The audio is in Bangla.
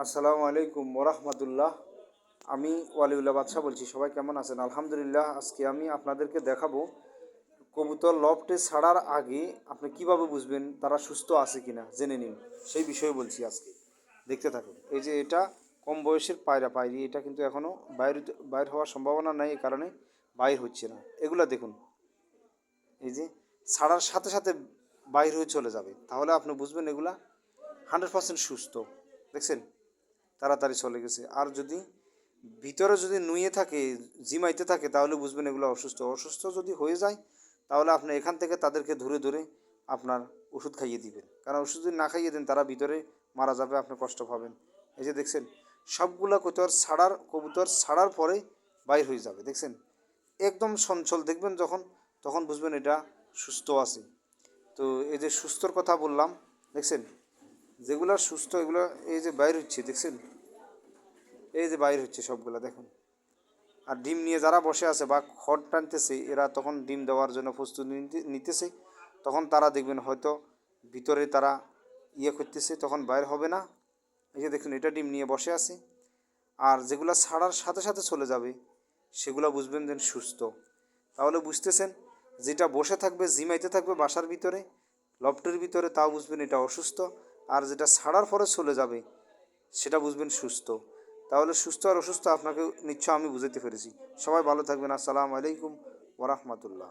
আসসালামু আলাইকুম ওরহমতুল্লাহ। আমি ওয়ালিউল্লাহ বাদশাহ বলছি। সবাই কেমন আছেন? আলহামদুলিল্লাহ। আজকে আমি আপনাদেরকে দেখাবো কবুতর লফটে ছাড়ার আগে আপনি কিভাবে বুঝবেন তারা সুস্থ আছে কিনা, জেনে নিন। সেই বিষয়ে বলছি আজকে, দেখতে থাকুন। এই যে এটা কম বয়সের পায়রি, এটা কিন্তু এখনও বাইর হওয়ার সম্ভাবনা নাই, এই কারণে বাইর হচ্ছে না। এগুলা দেখুন, এই যে ছাড়ার সাথে সাথে বাইর হয়ে চলে যাবে, তাহলে আপনি বুঝবেন এগুলা 100% সুস্থ। দেখছেন, তাড়াতাড়ি চলে গেছে। আর যদি ভিতরে যদি নুয়ে থাকে, জিমাইতে থাকে, তাহলে বুঝবেন এগুলো অসুস্থ। অসুস্থ যদি হয়ে যায়, তাহলে আপনি এখান থেকে তাদেরকে ধরে ধরে আপনার ওষুধ খাইয়ে দিবেন। কারণ ওষুধ যদি না খাইয়ে দেন, তারা ভিতরে মারা যাবে, আপনি কষ্ট পাবেন। এই যে দেখছেন, সবগুলা কবুতর ছাড়ার পরে বাইর হয়ে যাবে। দেখছেন, একদম চঞ্চল দেখবেন যখন, তখন বুঝবেন এটা সুস্থ আছে। তো এই যে সুস্থর কথা বললাম, দেখছেন যেগুলো সুস্থ, এগুলো এই যে বাইর হচ্ছে, দেখছেন এই যে বাইর হচ্ছে সবগুলা, দেখুন। আর ডিম নিয়ে যারা বসে আছে বা খড় টানতেছে, এরা তখন ডিম দেওয়ার জন্য প্রস্তুতি নিতেছে। তখন তারা দেখবেন হয়তো ভিতরে তারা করতেছে, তখন বাইর হবে না। এই যে দেখুন, এটা ডিম নিয়ে বসে আছে। আর যেগুলো ছাড়ার সাথে সাথে চলে যাবে, সেগুলো বুঝবেন যেন সুস্থ। তাহলে বুঝতেছেন, যেটা বসে থাকবে, জিমাইতে থাকবে বাসার ভিতরে, লফটের ভিতরে, তাও বুঝবেন এটা অসুস্থ। আর যেটা ছাড়ার পরে চলে যাবে, সেটা বুঝবেন সুস্থ। তাহলে সুস্থ আর অসুস্থ আপনাকে নিশ্চয় আমি বুঝাইতে পেরেছি। সবাই ভালো থাকবেন। আসসালামু আলাইকুম ওরহমতুল্লাহ।